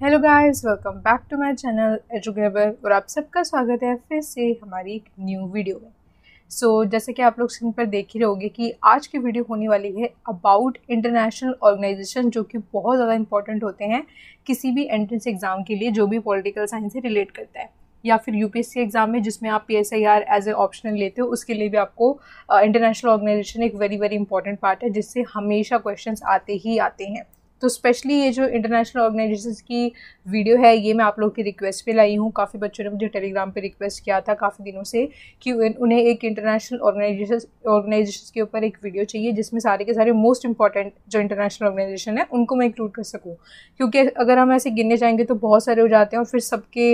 Hello guys, welcome back to my channel Educable और आप सबका स्वागत है फिर से हमारी एक न्यू वीडियो में। जैसे कि आप लोग स्क्रीन पर देख ही रहोगे कि आज की वीडियो होने वाली है अबाउट इंटरनेशनल ऑर्गेनाइजेशन, जो कि बहुत ज़्यादा इंपॉर्टेंट होते हैं किसी भी एंट्रेंस एग्जाम के लिए जो भी पॉलिटिकल साइंस से रिलेट करता है, या फिर यूपीएससी एग्जाम में जिसमें आप PSIR एज ए ऑप्शनल लेते हो, उसके लिए भी आपको इंटरनेशनल ऑर्गेनाइजेशन एक वेरी वेरी इंपॉर्टेंट पार्ट है जिससे हमेशा क्वेश्चंस आते ही आते हैं। तो स्पेशली ये जो इंटरनेशनल ऑर्गेनाइजेशंस की वीडियो है ये मैं आप लोग की रिक्वेस्ट पे लाई हूँ। काफ़ी बच्चों ने मुझे टेलीग्राम पे रिक्वेस्ट किया था काफ़ी दिनों से कि उन्हें एक इंटरनेशनल ऑर्गेनाइजेशंस के ऊपर एक वीडियो चाहिए जिसमें सारे के सारे मोस्ट इंपॉर्टेंट जो इंटरनेशनल ऑर्गेनाइजेशन है उनको मैं इंक्लूड कर सकूँ, क्योंकि अगर हम ऐसे गिनने जाएंगे तो बहुत सारे हो जाते हैं और फिर सबके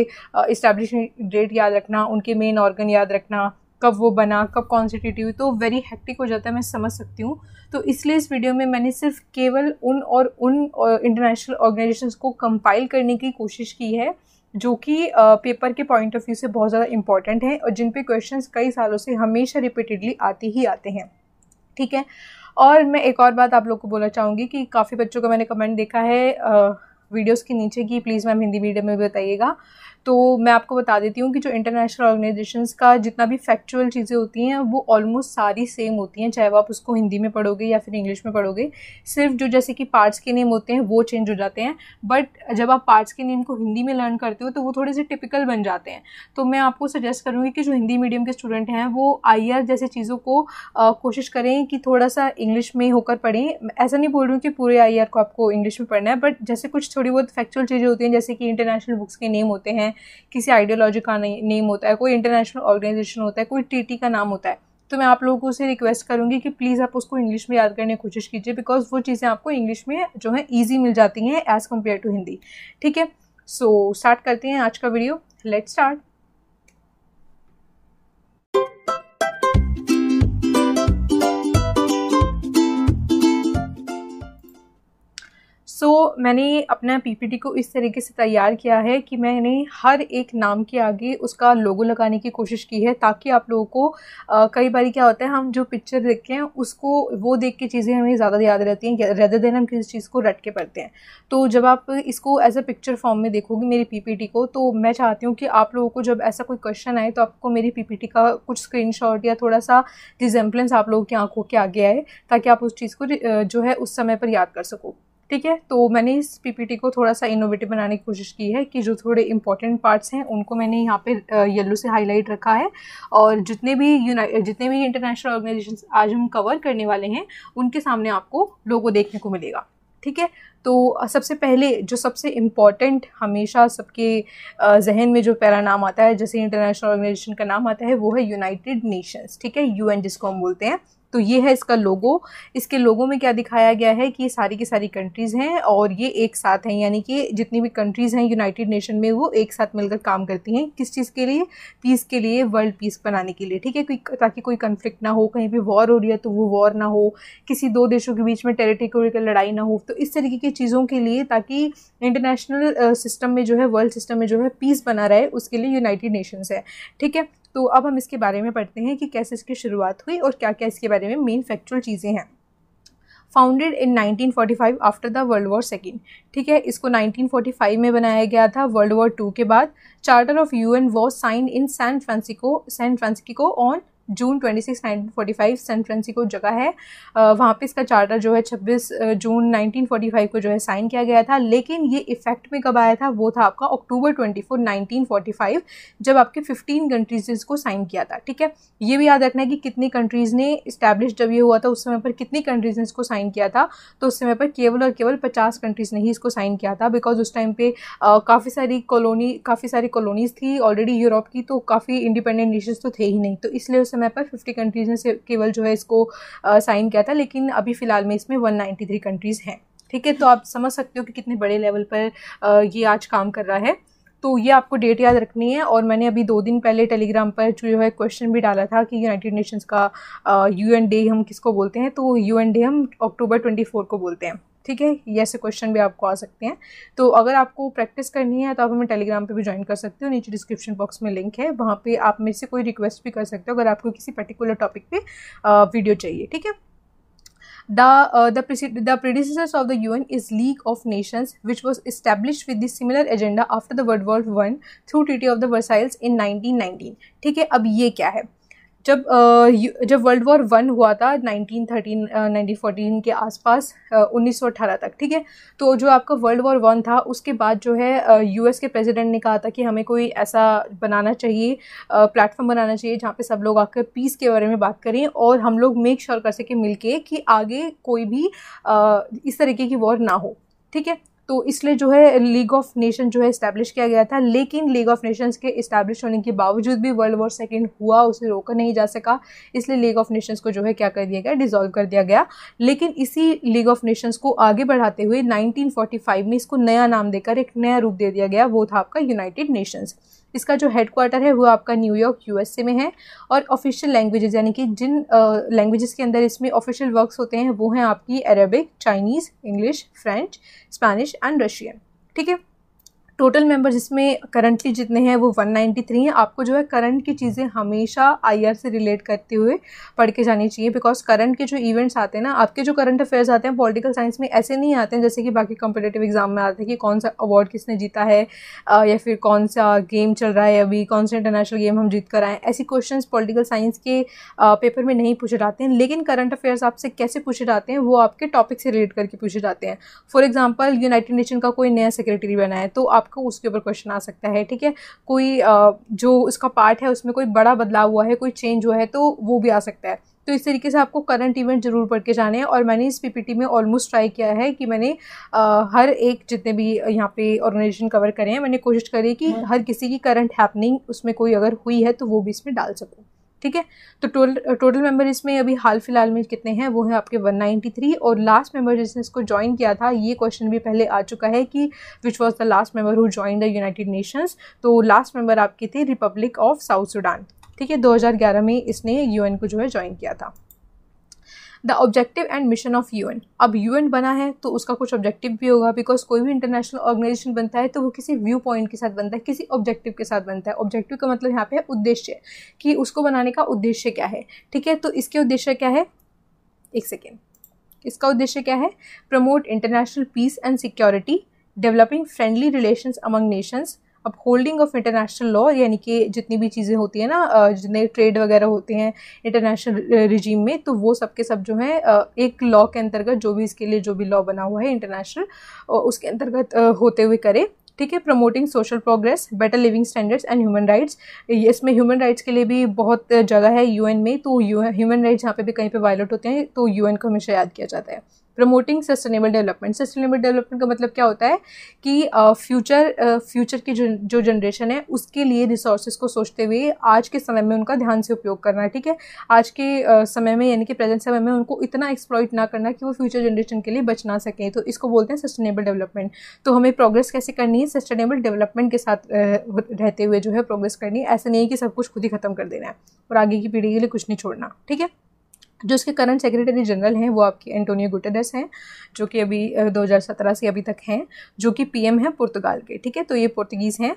इस्टेब्लिशमेंट डेट याद रखना, उनके मेन ऑर्गन याद रखना, कब वो बना, कब कॉन्स्टिट्यूट हुई, तो वेरी हेक्टिक हो जाता है, मैं समझ सकती हूँ। तो इसलिए इस वीडियो में मैंने सिर्फ केवल उन इंटरनेशनल ऑर्गेनाइजेशंस को कंपाइल करने की कोशिश की है जो कि पेपर के पॉइंट ऑफ व्यू से बहुत ज़्यादा इंपॉर्टेंट है और जिन पे क्वेश्चंस कई सालों से हमेशा रिपीटेडली आते ही आते हैं। ठीक है, और मैं एक और बात आप लोग को बोलना चाहूँगी कि काफ़ी बच्चों का मैंने कमेंट देखा है वीडियोस के नीचे कि प्लीज़ मैम हिंदी मीडियम में बताइएगा। तो मैं आपको बता देती हूँ कि जो इंटरनेशनल ऑर्गेनाइजेशंस का जितना भी फैक्चुअल चीज़ें होती हैं वो ऑलमोस्ट सारी सेम होती हैं, चाहे वो आप उसको हिंदी में पढ़ोगे या फिर इंग्लिश में पढ़ोगे। सिर्फ जो जैसे कि पार्ट्स के नेम होते हैं वो चेंज हो जाते हैं, बट जब आप पार्ट्स के नेम को हिंदी में लर्न करते हो तो वो थोड़े से टिपिकल बन जाते हैं। तो मैं आपको सजेस्ट करूँगी कि जो हिंदी मीडियम के स्टूडेंट हैं वो IR जैसे चीज़ों को कोशिश करें कि थोड़ा सा इंग्लिश में होकर पढ़ें। ऐसा नहीं बोल रही हूँ कि पूरे IR को आपको इंग्लिश में पढ़ना है, बट जैसे कुछ थोड़ी बहुत फैक्चुअल चीज़ें होती हैं जैसे कि इंटरनेशनल बुक्स के नेम होते हैं, किसी आइडियोलॉजी का नेम होता है, कोई इंटरनेशनल ऑर्गेनाइजेशन होता है, कोई TT का नाम होता है, तो मैं आप लोगों से रिक्वेस्ट करूंगी कि प्लीज़ आप उसको इंग्लिश में याद करने की कोशिश कीजिए, बिकॉज वो चीज़ें आपको इंग्लिश में जो है ईजी मिल जाती हैं एज़ कम्पेयर टू हिंदी। ठीक है, सो स्टार्ट करते हैं आज का वीडियो। Let's start. मैंने अपना PPT को इस तरीके से तैयार किया है कि मैंने हर एक नाम के आगे उसका लोगो लगाने की कोशिश की है, ताकि आप लोगों को कई बार क्या होता है हम जो पिक्चर देखते हैं उसको वो देख के चीज़ें हमें ज़्यादा याद रहती हैं रेदर देन हम किसी चीज़ को रट के पढ़ते हैं। तो जब आप इसको एज अ पिक्चर फॉर्म में देखोगे मेरी PPT को, तो मैं चाहती हूँ कि आप लोगों को जब ऐसा कोई क्वेश्चन आए तो आपको मेरी PPT का कुछ स्क्रीनशॉट या थोड़ा सा रिजेम्बलेंस आप लोगों की आंखों के आगे आए, ताकि आप उस चीज़ को जो है उस समय पर याद कर सको। ठीक है, तो मैंने इस PPT को थोड़ा सा इनोवेटिव बनाने की कोशिश की है कि जो थोड़े इंपॉर्टेंट पार्ट्स हैं उनको मैंने यहाँ पे येलो से हाईलाइट रखा है, और जितने भी इंटरनेशनल ऑर्गेनाइजेशंस आज हम कवर करने वाले हैं उनके सामने आपको लोगो देखने को मिलेगा। ठीक है, तो सबसे पहले जो सबसे इम्पॉर्टेंट हमेशा सबके जहन में जो पहला नाम आता है, जैसे इंटरनेशनल ऑर्गेनाइजेशन का नाम आता है, वो है यूनाइटेड नेशंस। ठीक है, UN जिसको हम बोलते हैं। तो ये है इसका लोगो। इसके लोगो में क्या दिखाया गया है कि सारी की सारी कंट्रीज़ हैं और ये एक साथ हैं, यानी कि जितनी भी कंट्रीज़ हैं यूनाइटेड नेशन में वो एक साथ मिलकर काम करती हैं। किस चीज़ के लिए? पीस के लिए, वर्ल्ड पीस बनाने के लिए। ठीक है, ताकि कोई कन्फ्लिक्ट ना हो, कहीं पे वॉर हो रही है तो वो वॉर ना हो, किसी दो देशों के बीच में टेरिटोरियल लड़ाई ना हो, तो इस तरीके की चीज़ों के लिए, ताकि इंटरनेशनल सिस्टम में जो है, वर्ल्ड सिस्टम में जो है पीस बना रहे, उसके लिए यूनाइटेड नेशंस है। ठीक है, तो अब हम इसके बारे में पढ़ते हैं कि कैसे इसकी शुरुआत हुई और क्या क्या इसके बारे में मेन फैक्चुअल चीज़ें हैं। Founded in 1945 after the world war second. ठीक है, इसको 1945 में बनाया गया था वर्ल्ड वॉर 2 के बाद। Charter of UN was signed in San Francisco on June 26, 1945। San Francisco जगह है, वहाँ पे इसका चार्टर जो है 26 जून 1945 को जो है साइन किया गया था। लेकिन ये इफेक्ट में कब आया था? वो था आपका अक्टूबर 24, 1945, जब आपके 15 कंट्रीज ने इसको साइन किया था। ठीक है, ये भी याद रखना है कि कितनी कंट्रीज़ ने इस्टेब्लिश जब ये हुआ था उस समय पर कितनी कंट्रीज़ ने इसको साइन किया था। तो उस समय पर केवल और केवल 50 कंट्रीज़ ने ही इसको साइन किया था, बिकॉज उस टाइम पे काफ़ी सारी कॉलोनीज़ थी ऑलरेडी यूरोप की, तो काफ़ी इंडिपेंडेंट नेशंस तो थे ही नहीं, तो इसलिए उस समय पर 50 कंट्रीज़ ने केवल जो है इसको साइन किया था। लेकिन अभी फ़िलहाल में इसमें 193 कंट्रीज़ हैं। ठीक है, तो आप समझ सकते हो कि कितने बड़े लेवल पर ये आज काम कर रहा है। तो ये आपको डेट याद रखनी है। और मैंने अभी 2 दिन पहले टेलीग्राम पर जो है क्वेश्चन भी डाला था कि यूनाइटेड नेशंस का UN डे हम किसको बोलते हैं, तो UN डे हम अक्टूबर 24 को बोलते हैं। ठीक है, ये ऐसे क्वेश्चन भी आपको आ सकते हैं। तो अगर आपको प्रैक्टिस करनी है तो आप हमें टेलीग्राम पे भी ज्वाइन कर सकते हो, नीचे डिस्क्रिप्शन बॉक्स में लिंक है, वहाँ पे आप मेरे से कोई रिक्वेस्ट भी कर सकते हो अगर आपको किसी पर्टिकुलर टॉपिक पे वीडियो चाहिए। ठीक है, The predecessors of the UN is League of Nations, which was established with the similar agenda after the World War I through Treaty of the Versailles in 1919. ठीक है, अब ये क्या है, जब वर्ल्ड वॉर 1 हुआ था 1914 के आसपास, 1918 तक, ठीक है, तो जो आपका वर्ल्ड वॉर 1 था उसके बाद जो है यूएस के प्रेसिडेंट ने कहा था कि हमें कोई ऐसा बनाना चाहिए, प्लेटफॉर्म बनाना चाहिए जहाँ पे सब लोग आकर पीस के बारे में बात करें और हम लोग मेक श्योर कर सकें मिलके कि आगे कोई भी इस तरीके की वॉर ना हो, ठीक है। तो इसलिए जो है लीग ऑफ नेशन जो है इस्टेब्लिश किया गया था, लेकिन लीग ऑफ नेशंस के इस्टेब्लिश होने के बावजूद भी वर्ल्ड वॉर सेकेंड हुआ, उसे रोका नहीं जा सका, इसलिए लीग ऑफ नेशंस को जो है क्या कर दिया गया, डिसॉल्व कर दिया गया। लेकिन इसी लीग ऑफ नेशंस को आगे बढ़ाते हुए 1945 में इसको नया नाम देकर एक नया रूप दे दिया गया, वो था आपका यूनाइटेड नेशंस। इसका जो हेडक्वार्टर है वो आपका न्यूयॉर्क यूएसए में है, और ऑफिशियल लैंग्वेजेस यानी कि जिन लैंग्वेजेस के अंदर इसमें ऑफिशियल वर्क्स होते हैं वो हैं आपकी Arabic, Chinese, English, French, Spanish and Russian, ठीक है। टोटल मेंबर्स इसमें करंटली जितने हैं वो 193 हैं। आपको जो है करंट की चीज़ें हमेशा आईआर से रिलेट करते हुए पढ़ के जानी चाहिए, बिकॉज करंट के जो इवेंट्स आते हैं ना, आपके जो करंट अफेयर्स आते हैं पॉलिटिकल साइंस में ऐसे नहीं आते हैं जैसे कि बाकी कॉम्पिटेटिव एग्जाम में आते हैं कि कौन सा अवार्ड किसने जीता है, या फिर कौन सा गेम चल रहा है अभी, कौन सा इंटरनेशनल गेम हम जीत कर आए। ऐसी क्वेश्चन पॉलिटिकल साइंस के पेपर में नहीं पूछे जाते हैं, लेकिन करंट अफेयर्स आपसे कैसे पूछे जाते हैं, वो आपके टॉपिक से रिलेट करके पूछे जाते हैं। फॉर एग्जाम्पल यूनाइटेड नेशन का कोई नया सेक्रेटरी बना है तो आपको उसके ऊपर क्वेश्चन आ सकता है, ठीक है। कोई जो उसका पार्ट है उसमें कोई बड़ा बदलाव हुआ है, कोई चेंज हुआ है तो वो भी आ सकता है। तो इस तरीके से आपको करंट इवेंट जरूर पढ़ के जाने हैं। और मैंने इस पीपीटी में ऑलमोस्ट ट्राई किया है कि मैंने हर एक जितने भी यहाँ पे ऑर्गेनाइजेशन कवर करे हैं, मैंने कोशिश करी कि हर किसी की करंट हैपनिंग उसमें कोई अगर हुई है तो वो भी इसमें डाल सकूँ, ठीक है। तो टोटल मेंबर इसमें अभी हाल फिलहाल में कितने हैं, वो हैं आपके 193। और लास्ट मेंबर जिसने इसको ज्वाइन किया था, ये क्वेश्चन भी पहले आ चुका है कि which was the last member who join the United Nations. तो लास्ट मेंबर आपके थे रिपब्लिक ऑफ साउथ सुडान, ठीक है। 2011 में इसने यूएन को जो है ज्वाइन किया था। The objective and mission of UN, अब यूएन बना है तो उसका कुछ ऑब्जेक्टिव भी होगा, बिकॉज कोई भी इंटरनेशनल ऑर्गेनाइजेशन बनता है तो वो किसी व्यू पॉइंट के साथ बनता है, किसी ऑब्जेक्टिव के साथ बनता है। ऑब्जेक्टिव का मतलब यहाँ पे है उद्देश्य, कि उसको बनाने का उद्देश्य क्या है, ठीक है। तो इसके उद्देश्य क्या है, एक सेकेंड, इसका उद्देश्य क्या है, promote international peace and security, developing friendly relations among nations, upholding of international law, यानी कि जितनी भी चीज़ें होती हैं ना, जितने ट्रेड वगैरह होते हैं इंटरनेशनल रिजीम में, तो वो सब के सब जो है एक लॉ के अंतर्गत, जो भी इसके लिए जो भी लॉ बना हुआ है इंटरनेशनल, उसके अंतर्गत होते हुए करे, ठीक है। Promoting social progress, better living standards and human rights, इसमें ह्यूमन राइट्स के लिए भी बहुत जगह है यूएन में, तो ह्यूमन राइट्स यहाँ पे भी कहीं पे वायलेट होते हैं तो यूएन को हमेशा याद किया जाता है। Promoting sustainable development, sustainable development का मतलब क्या होता है कि फ्यूचर की जो जनरेशन है उसके लिए रिसोर्सेज को सोचते हुए आज के समय में उनका ध्यान से उपयोग करना है, ठीक है। आज के समय में यानी कि प्रेजेंट समय में उनको इतना एक्सप्लॉइट ना करना कि वो फ्यूचर जनरेशन के लिए बच ना सकें, तो इसको बोलते हैं सस्टेनेबल डेवलपमेंट। तो हमें प्रोग्रेस कैसे करनी है, सस्टेनेबल डेवलपमेंट के साथ रहते हुए जो है प्रोग्रेस करनी है। ऐसा नहीं है कि सब कुछ खुद ही खत्म कर देना है और आगे की पीढ़ी के लिए कुछ नहीं छोड़ना, ठीक है। जो इसके करंट सेक्रेटरी जनरल हैं वो आपके एंटोनियो गुटेरेस हैं, जो कि अभी 2017 से अभी तक हैं, जो कि पीएम हैं पुर्तगाल के, ठीक है। तो ये पुर्तगीज़ हैं।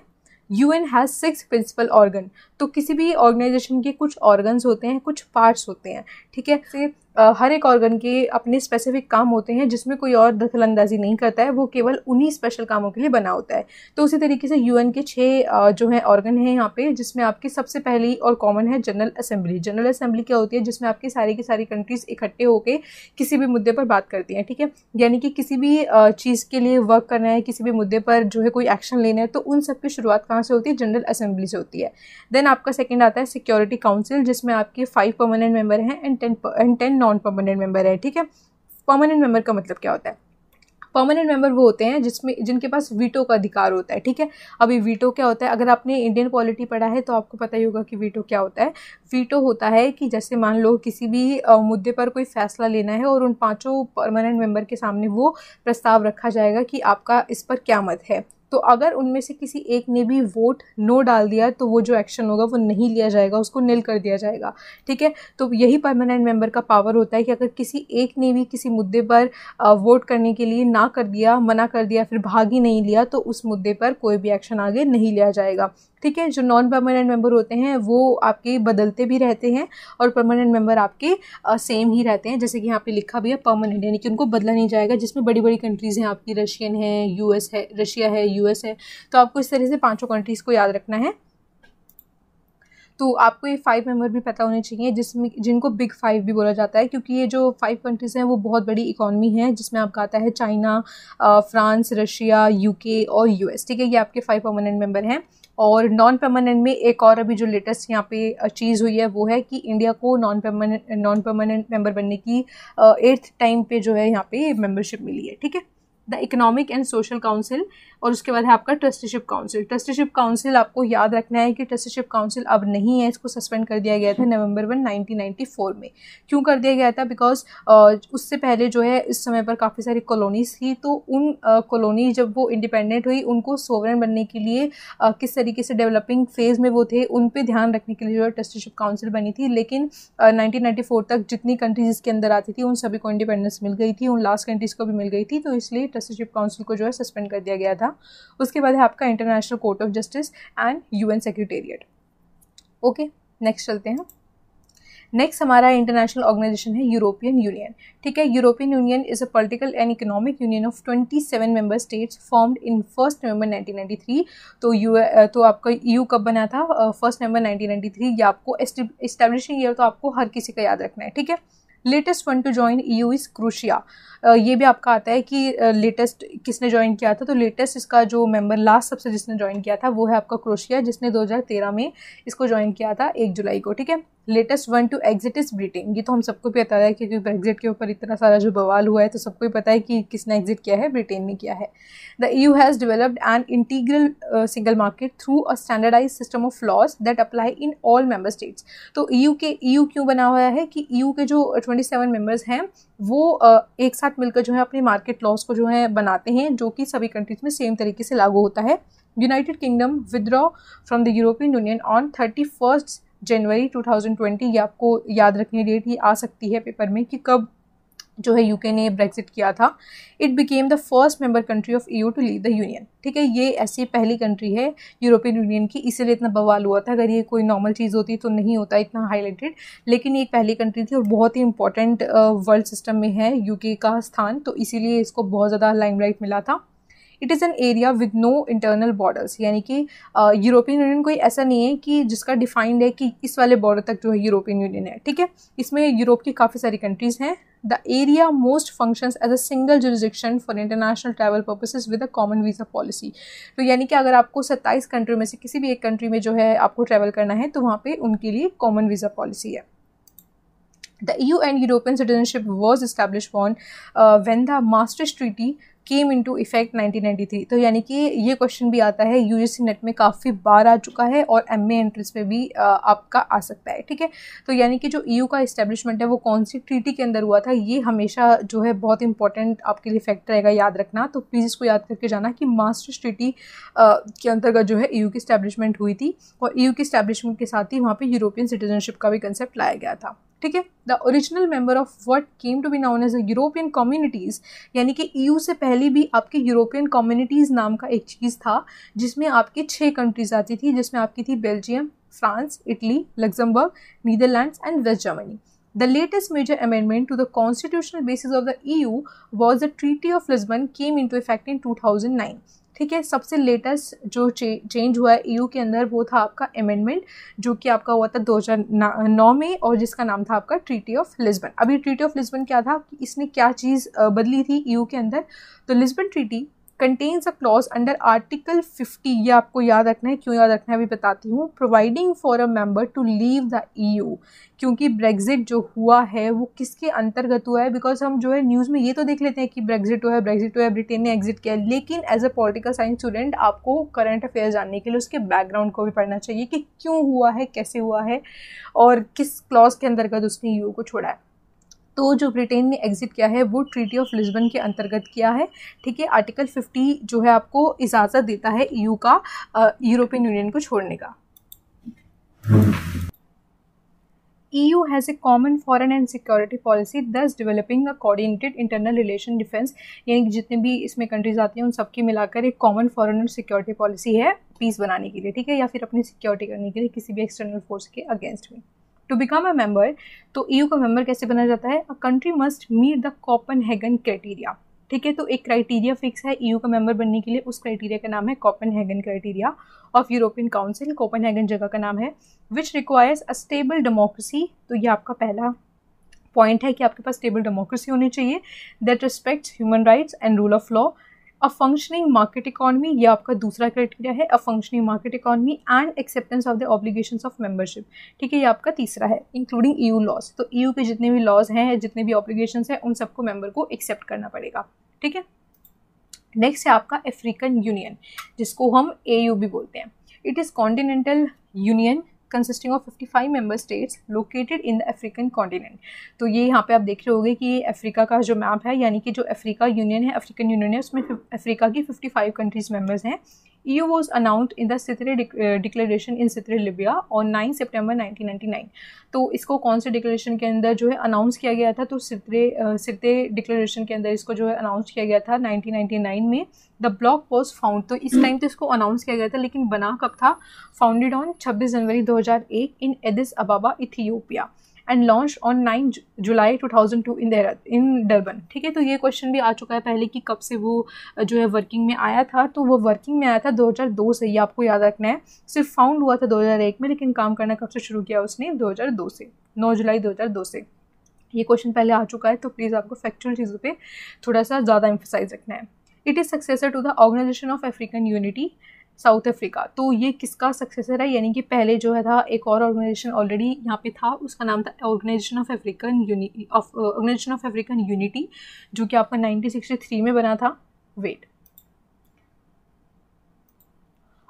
UN हैज़ 6 प्रिंसिपल ऑर्गन, तो किसी भी ऑर्गेनाइजेशन के कुछ ऑर्गन्स होते हैं, कुछ पार्ट्स होते हैं, ठीक है। से हर एक ऑर्गन के अपने स्पेसिफिक काम होते हैं जिसमें कोई और दखल अंदाजी नहीं करता है, वो केवल उन्हीं स्पेशल कामों के लिए बना होता है। तो उसी तरीके से यूएन के 6 जो है ऑर्गन हैं यहाँ पे, जिसमें आपकी सबसे पहली और कॉमन है जनरल असेंबली। जनरल असेंबली क्या होती है, जिसमें आपकी सारी की सारी कंट्रीज इकट्ठे होकर किसी भी मुद्दे पर बात करती हैं, ठीक है। यानी कि किसी भी चीज़ के लिए वर्क करना है, किसी भी मुद्दे पर जो है कोई एक्शन लेना है, तो उन सब की शुरुआत कहाँ से होती है, जनरल असेंबली से होती है। देन आपका सेकेंड आता है सिक्योरिटी काउंसिल, जिसमें आपके 5 परमानेंट मेंबर हैं एंड 10 नॉन परमानेंट मेंबर है, ठीक है। परमानेंट मेंबर का मतलब क्या होता है, परमानेंट मेंबर वो होते हैं जिनके पास वीटो का अधिकार होता है, ठीक है। अभी वीटो क्या होता है, अगर आपने इंडियन पॉलिटी पढ़ा है तो आपको पता ही होगा कि वीटो क्या होता है। वीटो होता है कि जैसे मान लो किसी भी मुद्दे पर कोई फैसला लेना है और उन 5 परमानेंट मेंबर के सामने वो प्रस्ताव रखा जाएगा कि आपका इस पर क्या मत है, तो अगर उनमें से किसी एक ने भी वोट नो डाल दिया तो वो जो एक्शन होगा वो नहीं लिया जाएगा, उसको निल कर दिया जाएगा। ठीक है, तो यही परमानेंट मेंबर का पावर होता है कि अगर किसी एक ने भी किसी मुद्दे पर वोट करने के लिए ना कर दिया, मना कर दिया, फिर भाग ही नहीं लिया, तो उस मुद्दे पर कोई भी एक्शन आगे नहीं लिया जाएगा। ठीक है, जो नॉन परमानेंट मेंबर होते हैं वो आपके बदलते भी रहते हैं और परमानेंट मेंबर आपके सेम ही रहते हैं, जैसे कि यहाँ पे लिखा भी है परमानेंट, यानी कि उनको बदला नहीं जाएगा। जिसमें बड़ी बड़ी कंट्रीज़ हैं आपकी, रशियन है, यूएस है, रशिया है, यूएस है, तो आपको इस तरह से 5 कंट्रीज़ को याद रखना है। तो आपको ये 5 मेंबर भी पता होने चाहिए, जिसमें जिनको बिग 5 भी बोला जाता है, क्योंकि ये जो 5 कंट्रीज़ हैं वो बहुत बड़ी इकॉनमी है, जिसमें आपका आता है चाइना, फ्रांस, रशिया, यूके और यूएस। ठीक है, ये आपके 5 परमानेंट मेंबर हैं। और नॉन परमानेंट में एक और अभी जो लेटेस्ट यहाँ पे चीज़ हुई है वो है कि इंडिया को नॉन परमानेंट मेंबर बनने की 8th टाइम पे जो है यहाँ पे मेंबरशिप मिली है। ठीक है, the economic and social council, और उसके बाद है आपका ट्रस्टीशिप काउंसिल। ट्रस्टीशिप काउंसिल आपको याद रखना है कि ट्रस्टीशिप काउंसिल अब नहीं है, इसको सस्पेंड कर दिया गया था नवंबर 1, 1994 में। क्यों कर दिया गया था? बिकॉज उससे पहले जो है इस समय पर काफ़ी सारी कॉलोनीज थी, तो उन कॉलोनी जब वो इंडिपेंडेंट हुई, उनको सोवरेन बनने के लिए किस तरीके से डेवलपिंग फेज में वो थे, उन पर ध्यान रखने के लिए जो है ट्रस्टीशिप काउंसिल बनी थी। लेकिन 1994 तक जितनी कंट्रीज इसके अंदर आती थी उन सभी को इंडिपेंडेंस मिल गई थी, उन लास्ट कंट्रीज को भी मिल गई थी, तो इसलिए ट्रस्टीशिप काउंसिल को जो है सस्पेंड कर दिया गया था। उसके बाद है आपका international court of justice and UN secretariat. Okay, next चलते हैं। नेक्स्ट हमारा इंटरनेशनल ऑर्गेनाइजेशन है यूरोपियन यूनियन। ठीक है, European union is a political and economic union of 27 member states formed in 1 नवंबर 1993। तो आपका ईयू कब बना था? 1 नवंबर 1993। ये आपको एस्टेब्लिशिंग ईयर तो आपको हर किसी का याद रखना है। ठीक है, latest one two join EU is crochet. ये भी आपका आता है कि लेटेस्ट किसने ज्वाइन किया था, तो लेटेस्ट इसका जो मेंबर लास्ट सबसे जिसने ज्वाइन किया था वो है आपका क्रोशिया, जिसने 2013 में इसको ज्वाइन किया था 1 जुलाई को। ठीक है, latest one two exit is Britain. ये तो हम सबको पता है क्योंकि ब्रेग्जिट के ऊपर इतना सारा जो बवाल हुआ है तो सबको ही पता है कि किसने एग्जिट किया है, ब्रिटेन ने किया है। The EU has developed an integral single market through a standardised system of laws that apply in all member states. तो ईयू क्यों बना हुआ है कि ईयू के जो 27 मेंबर्स हैं वो एक साथ मिलकर जो है अपने मार्केट लॉज को जो है बनाते हैं, जो कि सभी कंट्रीज में सेम तरीके से लागू होता है। United kingdom withdraw from the European union on 31 जनवरी 2020। ये आपको याद रखनी डेट ही आ सकती है पेपर में कि कब जो है यूके ने ब्रेक्जिट किया था। It became the first member country of EU to leave the union. ठीक है, ये ऐसी पहली कंट्री है यूरोपियन यूनियन की, इसीलिए इतना बवाल हुआ था। अगर ये कोई नॉर्मल चीज़ होती तो नहीं होता इतना हाईलाइटेड, लेकिन ये एक पहली कंट्री थी और बहुत ही इंपॉर्टेंट वर्ल्ड सिस्टम में है यूके का स्थान, तो इसीलिए इसको बहुत ज़्यादा लाइमलाइट मिला था। It is an area with no internal borders, यानी कि यूरोपियन यूनियन कोई ऐसा नहीं है कि जिसका डिफाइंड है कि इस वाले बॉर्डर तक जो है यूरोपियन यूनियन है। ठीक है, इसमें यूरोप की काफ़ी सारी कंट्रीज़ हैं। The area most functions as a single jurisdiction for international travel purposes with a common visa policy. तो यानी कि अगर आपको 27 कंट्री में से किसी भी एक कंट्री में जो है आपको ट्रैवल करना है तो वहाँ पे उनके लिए कॉमन वीज़ा पॉलिसी है। The EU and European citizenship was established when the Maastricht Treaty came into effect 1993। तो यानी कि ये क्वेश्चन भी आता है यूजीसी नेट में, काफ़ी बार आ चुका है और एमए एंट्रेंस में भी आपका आ सकता है। ठीक है, तो यानी कि जो ईयू का इस्टेब्लिशमेंट है वो कौन सी ट्रीटी के अंदर हुआ था, ये हमेशा जो है बहुत इंपॉर्टेंट आपके लिए फैक्ट रहेगा याद रखना। तो प्लीज़ इसको याद करके जाना कि मास्ट्रिक्ट ट्रीटी के अंतर्गत जो है ईयू की इस्टेब्लिशमेंट हुई थी और ईयू की इस्टेब्लिशमेंट के साथ ही वहाँ पर यूरोपियन सिटीजनशिप का भी कंसेप्ट लाया गया था। ठीक है, the original member of what came to be known as European communities, यानी कि ईयू से पहले भी आपके यूरोपियन कम्युनिटीज़ नाम का एक चीज़ था जिसमें आपकी 6 कंट्रीज आती थी, जिसमें आपकी थी Belgium, France, Italy, Luxembourg, Netherlands and West Germany. The latest major amendment to the constitutional basis of the EU was the Treaty of Lisbon came into effect in 2009. ठीक है, सबसे लेटेस्ट जो चेंज हुआ है ईयू के अंदर वो था आपका अमेंडमेंट, जो कि आपका हुआ था 2009 में और जिसका नाम था आपका ट्रीटी ऑफ लिस्बन। अभी ट्रीटी ऑफ लिस्बन क्या था, इसने क्या चीज़ बदली थी ईयू के अंदर? तो Lisbon treaty contains a clause under article 50, ये आपको याद रखना है। क्यों याद रखना है अभी बताती हूँ। Providing for a member to leave the EU, क्योंकि ब्रेग्जिट जो हुआ है वो किसके अंतर्गत हुआ है? बिकॉज हम जो है न्यूज़ में ये तो देख लेते हैं कि ब्रेग्जिट हुआ है, ब्रिटेन ने एग्जिट किया, लेकिन as a political science student आपको करंट अफेयर जानने के लिए उसके बैकग्राउंड को भी पढ़ना चाहिए कि क्यों हुआ है, कैसे हुआ है और किस क्लॉज के अंतर्गत उसने ईयू को छोड़ा है। तो जो ब्रिटेन ने एग्जिट किया है वो ट्रीटी ऑफ लिस्बन के अंतर्गत किया है, ठीक है। आर्टिकल 50 जो है आपको इजाज़त देता है ईयू का यूरोपियन यूनियन को छोड़ने का। EU has a common foreign and security policy, thus developing a coordinated internal relation defense, यानी कि जितने भी इसमें कंट्रीज आती हैं उन सबकी मिलाकर एक कॉमन फॉरेन और सिक्योरिटी पॉलिसी है पीस बनाने के लिए, ठीक है, या फिर अपनी सिक्योरिटी करने के लिए किसी भी एक्सटर्नल फोर्स के अगेंस्ट में। टू बिकम अ मेंबर, तो EU का मेंबर कैसे बना जाता है? A country must meet the Copenhagen criteria, ठीक है। तो एक क्राइटेरिया फिक्स है EU का मेंबर बनने के लिए, उस क्राइटेरिया का नाम है Copenhagen criteria of European council. Copenhagen जगह का नाम है। Which requires a stable democracy, तो ये आपका पहला पॉइंट है कि आपके पास स्टेबल डेमोक्रेसी होनी चाहिए that respects human rights and rule of law. A functioning market economy, ये आपका दूसरा क्राइटेरिया है, a functioning market economy and acceptance of the obligations of membership, ठीक है, ये आपका तीसरा है। इंक्लूडिंग EU लॉज, तो EU के जितने भी लॉज हैं, जितने भी ऑब्लिगेशंस हैं, उन सबको मेंबर को एक्सेप्ट करना पड़ेगा, ठीक है। नेक्स्ट है आपका अफ्रीकन यूनियन, जिसको हम AU भी बोलते हैं। It is continental union consisting of 55 member states located in the African continent. तो ये यहाँ पे आप देख रहे होंगे कि ये अफ्रीका का जो मैप है, यानी कि जो अफ्रीका यूनियन है, अफ्रीकन यूनियन है, उसमें अफ्रीका की 55 कंट्रीज मेंबर्स हैं। EU was announced in the Sirte Declaration in Sirte, Libya on 9 सितंबर 1999। तो इसको कौन से डिक्लेरेशन के अंदर जो है अनाउंस किया गया था? तो सिरते डिक्लेरेशन के अंदर इसको जो है अनाउंस किया गया था 1999 में। द ब्लॉक वॉज फाउंड, तो इस टाइम तो इसको अनाउंस किया गया था, लेकिन बना कब था? Founded on 26 January 2001 in Aedes अबाबा, Ethiopia, and launch on 9 July 2002 in Durban, ठीक है। तो ये क्वेश्चन भी आ चुका है पहले कि कब से वो जो है वर्किंग में आया था, तो वो वर्किंग में आया था 2002 से, ये आपको याद रखना है। सिर्फ फाउंड हुआ था 2001 में, लेकिन काम करना कब से शुरू किया उसने? 2002 से, 9 जुलाई 2002 से। ये क्वेश्चन पहले आ चुका है, तो प्लीज़ आपको फैक्चुअल चीज़ों पे थोड़ा सा ज़्यादा एम्फसाइज रखना है। It is successor to the organisation of African unity South Africa, तो ये किसका सक्सेसर है? यानी कि पहले जो है था एक और ऑर्गेनाइजेशन ऑलरेडी यहाँ पे था, उसका नाम था ऑर्गेनाइजेशन ऑफ अफ्रीकन यूनिटी, जो कि आपका 1963 में बना था, वेट,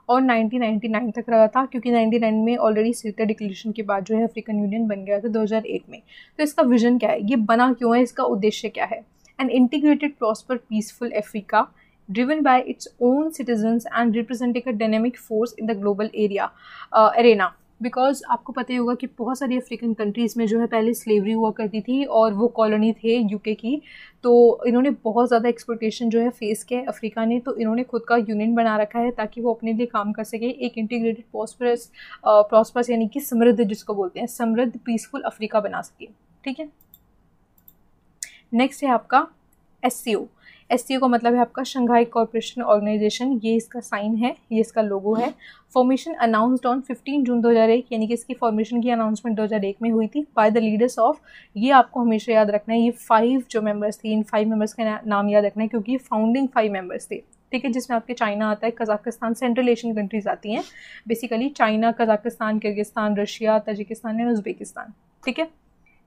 और 1999 तक रहा था, क्योंकि 1999 में ऑलरेडी सिरते डिक्लेरेशन के बाद जो है अफ्रीकन यूनियन बन गया था 2001 में। तो इसका विजन क्या है? ये बना क्यों है? इसका उद्देश्य क्या है? An integrated prosper peaceful Africa driven by its own citizens and representing a dynamic force in the global arena। Because आपको पता ही होगा कि बहुत सारी अफ्रीकन कंट्रीज़ में जो है पहले स्लेवरी हुआ करती थी और वो कॉलोनी थे UK की, तो इन्होंने बहुत ज़्यादा एक्सप्लॉयटेशन जो है फेस किया है अफ्रीका ने, तो इन्होंने खुद का यूनियन बना रखा है ताकि वो अपने लिए काम कर सके, एक इंटीग्रेटेड प्रॉस्परस यानी कि समृद्ध, जिसको बोलते हैं समृद्ध पीसफुल अफ्रीका बना सके, ठीक है। नेक्स्ट है आपका SCO। SCO का मतलब है आपका शंघाई कॉर्पोरेशन ऑर्गेनाइजेशन, ये इसका साइन है, ये इसका लोगो है। फॉर्मेशन अनाउंस्ड ऑन 15 जून 2001, यानी कि इसकी फॉर्मेशन की अनाउंसमेंट 2001 में हुई थी बाय द लीडर्स ऑफ, ये आपको हमेशा याद रखना है, ये 5 जो मेंबर्स थे, इन 5 मेंबर्स का नाम याद रखना है, क्योंकि ये फाउंडिंग 5 मेंबर्स थे, ठीक है, जिसमें आपके चाइना आता है, कजाकिस्तान, सेंट्रल एशियन कंट्रीज आती हैं basically, China, Kazakhstan, Kyrgyzstan, Russia, Tajikistan and Uzbekistan, ठीक है।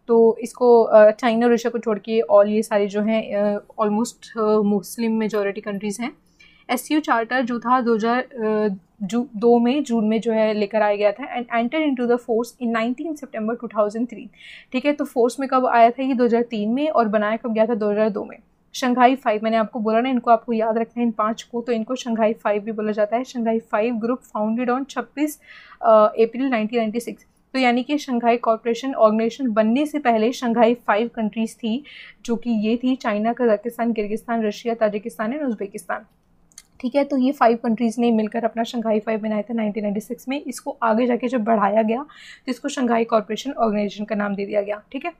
तो इसको चाइना और रशिया को छोड़ के ऑल ये सारी जो हैं ऑलमोस्ट मुस्लिम मेजॉरिटी कंट्रीज़ हैं। SCO चार्टर जो था 2002 में जून में जो है लेकर आया गया था, and enter into the force in 19 सितंबर 2003, ठीक है। तो फोर्स में कब आया था? ये 2003 में, और बनाया कब गया था? 2002 में। शंघाई 5, मैंने आपको बोला ना, इनको आपको याद रखना है इन 5 को, तो इनको शंघाई 5 भी बोला जाता है। शंघाई 5 ग्रुप फाउंडेड ऑन 26 अप्रैल 1996, तो यानी कि शंघाई कॉर्पोरेशन ऑर्गेनाइजेशन बनने से पहले शंघाई 5 कंट्रीज़ थी, जो कि ये थी China, Kazakhstan, Kyrgyzstan, Russia, Tajikistan and Uzbekistan, ठीक है। तो ये 5 कंट्रीज़ ने मिलकर अपना शंघाई 5 बनाया था 1996 में। इसको आगे जाके जब बढ़ाया गया तो इसको शंघाई कॉर्पोरेशन ऑर्गेनाइजेशन का नाम दे दिया गया, ठीक है।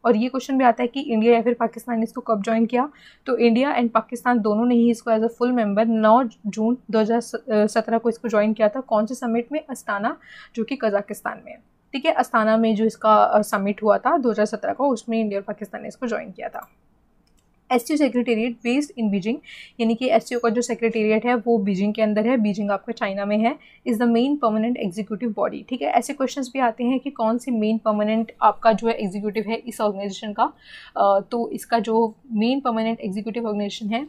और ये क्वेश्चन भी आता है कि इंडिया या फिर पाकिस्तान ने इसको कब ज्वाइन किया, तो इंडिया एंड पाकिस्तान दोनों ने ही इसको एज अ फुल मेंबर 9 जून 2017 को इसको ज्वाइन किया था। कौन से समिट में? अस्ताना, जो कि कजाकिस्तान में है, ठीक है। अस्ताना में जो इसका समिट हुआ था 2017 को, उसमें इंडिया और पाकिस्तान ने इसको ज्वाइन किया था। SCO secretariat based in Beijing, यानी कि SCO का जो सेक्रेटेरिएट है वो बीजिंग के अंदर है, बीजिंग आपका चाइना में है। Is the main permanent executive body, ठीक है। ऐसे क्वेश्चंस भी आते हैं कि कौन सी मेन परमानेंट आपका जो है एग्जीक्यूटिव है इस ऑर्गेनाइजेशन का, तो इसका जो मेन परमानेंट एग्जीक्यूटिव ऑर्गेनाइजेशन है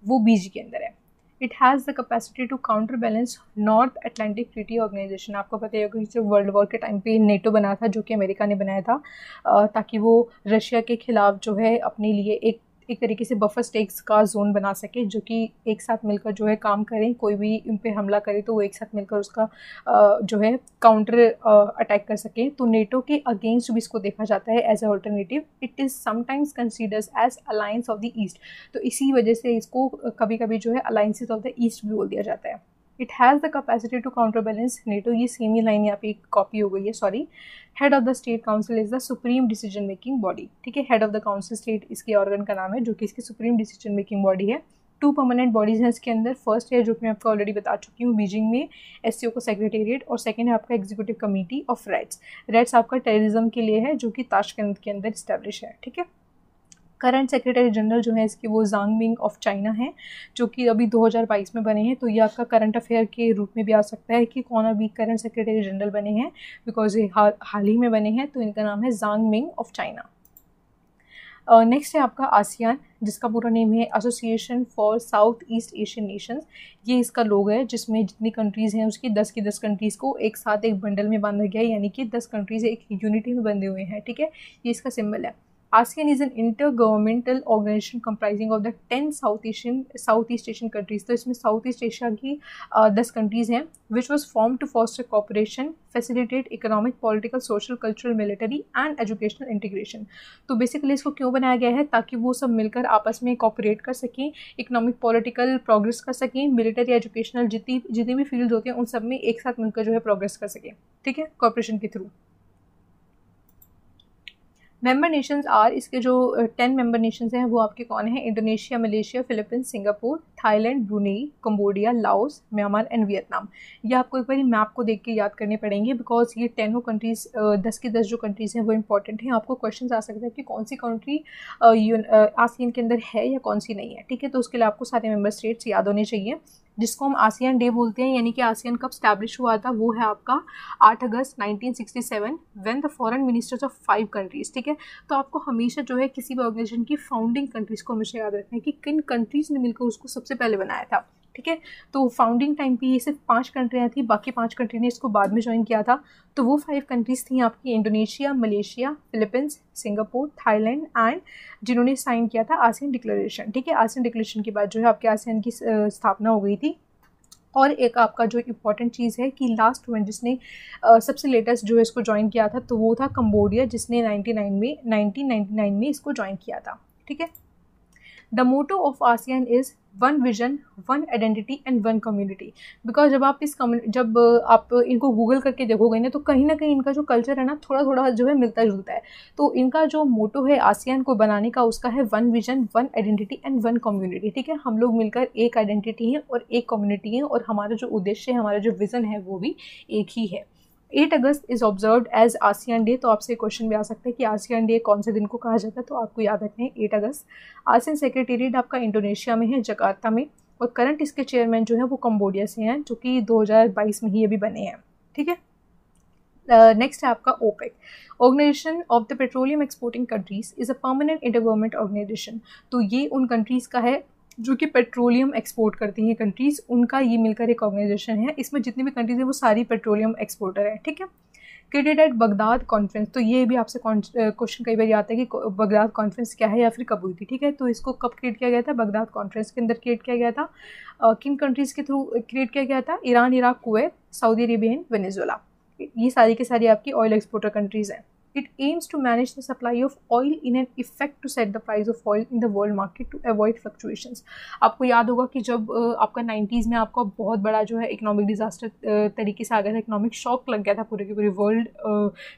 वो बीजी के अंदर है। It has the capacity to counterbalance North Atlantic treaty organisation. आपको पता है कि जब वर्ल्ड वॉर के टाइम पे नेटो बना था, जो कि अमेरिका ने बनाया था ताकि वो रशिया के खिलाफ जो है अपने लिए एक तरीके से बफर स्टेट्स का जोन बना सके, जो कि एक साथ मिलकर जो है काम करें, कोई भी उन पे हमला करे तो वो एक साथ मिलकर उसका जो है काउंटर अटैक कर सके। तो नेटो के अगेंस्ट भी इसको देखा जाता है as a alternative. It is sometimes considers as alliance of the east. तो इसी वजह से इसको कभी कभी जो है अलायंसेस ऑफ द ईस्ट भी बोल दिया जाता है। It has the capacity to counterbalance NATO. ये सेम ही लाइन यहाँ पे कॉपी हो गई है, sorry. Head of the state council is the supreme decision making body, ठीक है। Head of the council state इसके ऑर्गन का नाम है, जो कि इसकी सुप्रीम डिसीजन मेकिंग बॉडी है। 2 परमानेंट बॉडीज हैं इसके अंदर। फर्स्ट है जो कि मैं आपको ऑलरेडी बता चुकी हूँ, बीजिंग में एससीओ को सेक्रेटेरिएट, और सेकंड है आपका executive committee of RATS. RATS आपका टेररिज्म के लिए है, जो कि ताशकंद के अंदर इस्टेब्लिश है, ठीक है। करंट सेक्रेटरी जनरल जो है इसके वो जांग मिंग ऑफ चाइना है, जो कि अभी 2022 में बने हैं। तो ये आपका करंट अफेयर के रूप में भी आ सकता है कि कौन अभी करंट सेक्रेटरी जनरल बने हैं, बिकॉज ये हाल ही में बने हैं। तो इनका नाम है जांग मिंग ऑफ चाइना। नेक्स्ट है आपका आसियान, जिसका पूरा नेम है association for south east Asian Nations. ये इसका लोगो है, जिसमें जितनी कंट्रीज़ हैं उसकी 10 की 10 कंट्रीज़ को एक साथ एक बंडल में बांधा गया है, यानी कि 10 कंट्रीज़ एक यूनिटी में बंधे हुए हैं, ठीक है। ये इसका सिंबल है। ASEAN is an intergovernmental organization comprising of the 10 Southeast Asian countries। तो इसमें साउथ ईस्ट एशिया की 10 कंट्रीज़ हैं, which was formed to foster cooperation, facilitate economic, political, social, cultural, military and educational integration। तो basically इसको क्यों बनाया गया है, ताकि वो सब मिलकर आपस में कॉपरेट कर सकें, इकोनॉमिक पॉलिटिकल प्रोग्रेस कर सकें, मिलिट्री एजुकेशनल जितनी भी फील्ड होते हैं उन सब में एक साथ मिलकर जो है प्रोग्रेस कर सकें, ठीक है, कॉपरेशन के थ्रू। मेंबर नेशंस आर, इसके जो 10 मेंबर नेशंस हैं वो आपके कौन हैं? Indonesia, Malaysia, Philippines, Singapore, Thailand, Brunei, Cambodia, Laos, Myanmar and Vietnam. ये आपको एक बार मैप को देख के याद करने पड़ेंगे, बिकॉज ये 10 कंट्रीज 10 की 10 जो कंट्रीज़ हैं वो इंपॉर्टेंट हैं। आपको क्वेश्चन आ सकता है कि कौन सी कंट्री आसियान के अंदर है या कौन सी नहीं है, ठीक है। तो उसके लिए आपको सारे मेंबर स्टेट्स याद होने चाहिए, जिसको हम आसियान डे बोलते हैं। यानी कि आसियान कब स्टैब्लिश हुआ था, वो है आपका 8 अगस्त 1967 when the foreign ministers of 5 countries, ठीक है। तो आपको हमेशा जो है किसी भी ऑर्गेनाइजेशन की फाउंडिंग कंट्रीज को हमेशा याद रखना है कि किन कंट्रीज ने मिलकर उसको सबसे पहले बनाया था, ठीक है। तो फाउंडिंग टाइम पे ये सिर्फ 5 कंट्रियाँ थी, बाकी 5 कंट्री ने इसको बाद में ज्वाइन किया था। तो वो 5 कंट्रीज़ थी आपकी Indonesia, Malaysia, Philippines, Singapore, Thailand and जिन्होंने साइन किया था आसियान डिक्लेरेशन, ठीक है। आसियान डिक्लेरेशन के बाद जो है आपके आसियान की स्थापना हो गई थी। और एक आपका जो इम्पॉर्टेंट चीज़ है कि लास्ट वन जिसने सबसे लेटेस्ट जो है इसको ज्वाइन किया था, तो वो था कंबोडिया, जिसने 1999 में इसको ज्वाइन किया था, ठीक है। The motto of ASEAN is one vision, one identity and one community. Because जब आप इनको गूगल करके देखोगे ना, तो कहीं ना कहीं इनका जो कल्चर है ना थोड़ा थोड़ा जो है मिलता जुलता है। तो इनका जो मोटो है आसियान को बनाने का, उसका है one vision, one identity and one community, ठीक है। हम लोग मिलकर एक आइडेंटिटी हैं और एक कम्युनिटी है, और हमारा जो उद्देश्य है, हमारा जो विज़न है वो भी एक ही है। 8 अगस्त is observed as ASEAN day. तो आपसे क्वेश्चन भी आ सकता है कि आसियान डे कौन से दिन को कहा जाता है, तो आपको याद रखना है 8 अगस्त। आसियान सेक्रेटेरिएट आपका इंडोनेशिया में है, जकार्ता में, और करंट इसके चेयरमैन जो है वो कंबोडिया से हैं, जो कि 2022 में ही अभी बने हैं, ठीक है। नेक्स्ट है आपका OPEC, organization of the petroleum exporting countries, is a permanent intergovernmental organization. तो ये उन कंट्रीज़ का है जो कि पेट्रोलियम एक्सपोर्ट करती हैं कंट्रीज़, उनका ये मिलकर एक ऑर्गेनाइजेशन है। इसमें जितनी भी कंट्रीज़ हैं वो सारी पेट्रोलियम एक्सपोर्टर है, ठीक है। Created at Baghdad conference. तो ये भी आपसे क्वेश्चन कई बार आता है कि बगदाद कॉन्फ्रेंस क्या है या फिर कब हुई थी, ठीक है। तो इसको कब क्रिएट किया गया था? बगदाद कॉन्फ्रेंस के अंदर क्रिएट किया गया था। किन कंट्रीज़ के थ्रू क्रिएट किया गया था? Iran, Iraq, Kuwait, Saudi Arabia and Venezuela. ये सारी की सारी आपकी ऑयल एक्सपोर्टर कंट्रीज़ हैं। It aims to manage the supply of oil in an effect to set the price of oil in the world market to avoid fluctuations। आपको याद होगा कि जब आपका 90s में आपका बहुत बड़ा जो है इकोनॉमिक डिजास्टर तरीके से आ गया था, इकोनॉमिक शॉक लग गया था पूरे के पूरे वर्ल्ड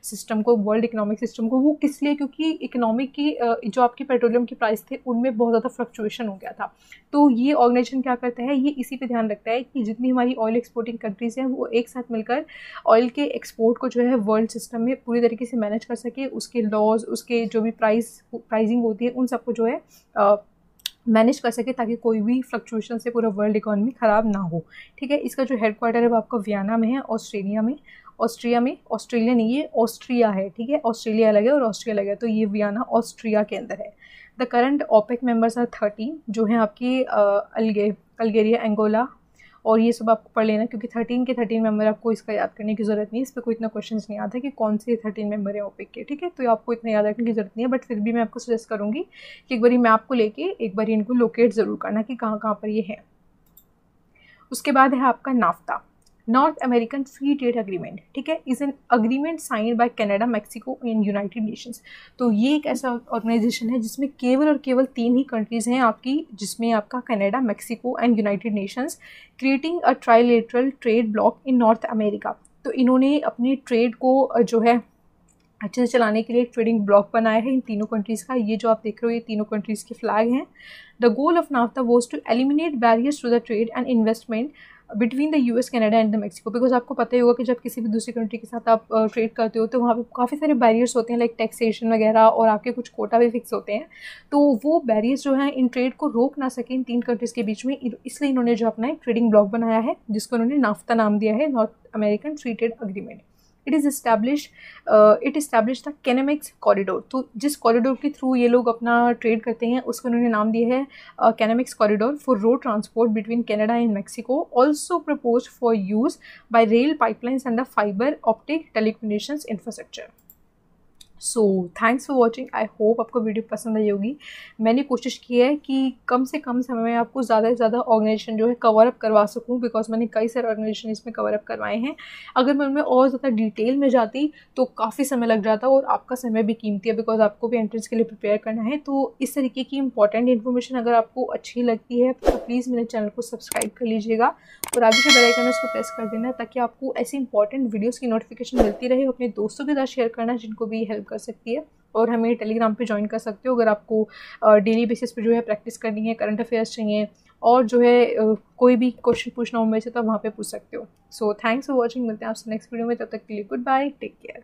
सिस्टम को, वर्ल्ड इकोनॉमिक सिस्टम को। वो किस लिए? क्योंकि इकोनॉमिक की जो आपकी पेट्रोलियम की प्राइस थे उनमें बहुत ज़्यादा फ्लक्चुएशन हो गया था। तो ये ऑर्गेनाइजेशन क्या करता है, ये इसी पे ध्यान रखता है कि जितनी हमारी ऑयल एक्सपोर्टिंग कंट्रीज़ हैं वो एक साथ मिलकर ऑयल के एक्सपोर्ट को जो है वर्ल्ड सिस्टम में पूरी तरीके से मैनेज कर सके, उसके लॉज, उसके जो भी प्राइसिंग होती है उन सबको जो है मैनेज कर सके, ताकि कोई भी फ्लक्चुएशन से पूरा वर्ल्ड इकोनॉमी ख़राब ना हो, ठीक है। इसका जो हेडक्वार्टर है वो आपका वियना में है, ऑस्ट्रिया नहीं, ये ऑस्ट्रिया है, ठीक है। ऑस्ट्रेलिया अलग है और ऑस्ट्रिया अलग है, तो ये वियना ऑस्ट्रिया के अंदर है। The current OPEC members are 13, जो हैं आपकी अल्जीरिया, अंगोला, और ये सब आपको पढ़ लेना, क्योंकि 13 के 13 मेंबर आपको इसका याद करने की ज़रूरत नहीं है। इस पर कोई इतना क्वेश्चंस नहीं आता कि कौन से 13 मेंबर है ओपेक के, ठीक है। तो आपको इतना याद रखने की ज़रूरत नहीं है, बट फिर भी मैं आपको सजेस्ट करूँगी कि एक बारी मैप को लेके एक बारी इनको लोकेट ज़रूर करना कि कहाँ कहाँ पर ये है। उसके बाद है आपका NAFTA, North American free trade agreement, ठीक है, is an agreement signed by Canada, Mexico and United Nations. तो ये एक ऐसा ऑर्गेनाइजेशन है जिसमें केवल और केवल 3 ही कंट्रीज़ हैं आपकी, जिसमें आपका Canada, Mexico and United Nations, creating a trilateral trade block in north America. तो इन्होंने अपनी ट्रेड को जो है अच्छे से चलाने के लिए एक ट्रेडिंग ब्लॉक बनाया है इन तीनों कंट्रीज़ का। ये जो आप देख रहे हो ये तीनों कंट्रीज़ के फ्लैग हैं। The goal of NAFTA was to eliminate barriers to the trade and investment between the US, Canada and the Mexico. Because आपको पता ही होगा कि जब किसी भी दूसरी कंट्री के साथ आप ट्रेड करते हो तो वहाँ पे काफ़ी सारे बैरियर्स होते हैं, लाइक टैक्सेशन वगैरह, और आपके कुछ कोटा भी फिक्स होते हैं। तो वो बैरियर्स जो हैं इन ट्रेड को रोक ना सके इन 3 कंट्रीज़ के बीच में, इसलिए इन्होंने जो अपना एक ट्रेडिंग ब्लॉक बनाया है जिसको उन्होंने नाफ्ता नाम दिया है, North American free trade agreement. It establish the CANAMEX corridor. तो जिस कॉरिडोर के थ्रू ये लोग अपना ट्रेड करते हैं उसको उन्होंने नाम दिया है CANAMEX corridor for road transport between Canada and Mexico, also propose for use by rail, pipelines and the fibre optic telecommunications infrastructure. So thanks for watching. I hope आपको वीडियो पसंद आई होगी। मैंने कोशिश की है कि कम से कम समय में आपको ज़्यादा से ज़्यादा ऑर्गेनाइजेशन जो है कवर अप करवा सकूं, बिकॉज मैंने कई सारे ऑर्गेनाइजेशन इसमें कवर अप करवाए हैं। अगर मैं उनमें और ज़्यादा डिटेल में जाती तो काफ़ी समय लग जाता, और आपका समय भी कीमती है बिकॉज आपको भी एंट्रेंस के लिए प्रिपेयर करना है। तो इस तरीके की इंपॉर्टेंट इन्फॉर्मेशन अगर आपको अच्छी लगती है तो प्लीज़ मेरे चैनल को सब्सक्राइब कर लीजिएगा, और आगे जो बेल आइकन है उसको प्रेस कर देना ताकि आपको ऐसी इंपॉर्टेंट वीडियोज़ की नोटिफिकेशन मिलती रहे। अपने दोस्तों के साथ शेयर करना जिनको भी हेल्प कर सकती है, और हमें टेलीग्राम पे ज्वाइन कर सकते हो अगर आपको डेली बेसिस पे जो है प्रैक्टिस करनी है, करंट अफेयर्स चाहिए, और जो है कोई भी क्वेश्चन पूछना हो मेरे से तो आप वहाँ पे पूछ सकते हो। सो थैंक्स फॉर वॉचिंग। मिलते हैं आपसे नेक्स्ट वीडियो में, तब तक के लिए गुड बाय, टेक केयर।